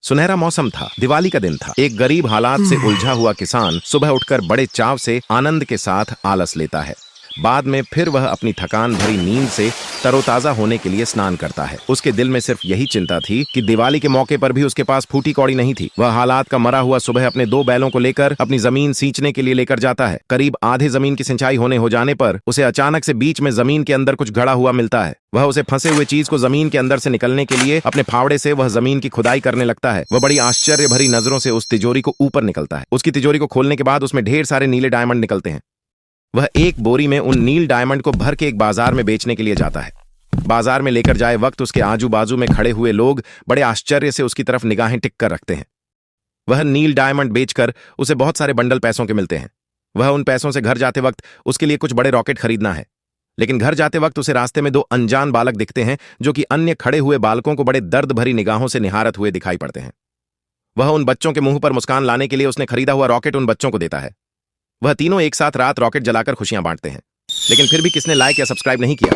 सुनहरा मौसम था। दिवाली का दिन था। एक गरीब हालात से उलझा हुआ किसान सुबह उठकर बड़े चाव से आनंद के साथ आलस लेता है। बाद में फिर वह अपनी थकान भरी नींद से तरोताजा होने के लिए स्नान करता है। उसके दिल में सिर्फ यही चिंता थी कि दिवाली के मौके पर भी उसके पास फूटी कौड़ी नहीं थी। वह हालात का मरा हुआ सुबह अपने 2 बैलों को लेकर अपनी जमीन सींचने के लिए लेकर जाता है। करीब आधे जमीन की सिंचाई हो जाने पर उसे अचानक से बीच में जमीन के अंदर कुछ गड़ा हुआ मिलता है। वह उसे फंसे हुए चीज को जमीन के अंदर से निकलने के लिए अपने फावड़े से वह जमीन की खुदाई करने लगता है। वह बड़ी आश्चर्य भरी नजरों से उस तिजोरी को ऊपर निकलता है। उसकी तिजोरी को खोलने के बाद उसमें ढेर सारे नीले डायमंड निकलते हैं। वह एक बोरी में उन नील डायमंड को भर के एक बाजार में बेचने के लिए जाता है। बाजार में लेकर जाए वक्त उसके आजू बाजू में खड़े हुए लोग बड़े आश्चर्य से उसकी तरफ निगाहें टिक कर रखते हैं। वह नील डायमंड बेचकर उसे बहुत सारे बंडल पैसों के मिलते हैं। वह उन पैसों से घर जाते वक्त उसके लिए कुछ बड़े रॉकेट खरीदना है। लेकिन घर जाते वक्त उसे रास्ते में 2 अनजान बालक दिखते हैं जो कि अन्य खड़े हुए बालकों को बड़े दर्द भरी निगाहों से निहारत हुए दिखाई पड़ते हैं। वह उन बच्चों के मुंह पर मुस्कान लाने के लिए उसने खरीदा हुआ रॉकेट उन बच्चों को देता है। वह तीनों एक साथ रात रॉकेट जलाकर खुशियां बांटते हैं। लेकिन फिर भी किसने लाइक या सब्सक्राइब नहीं किया?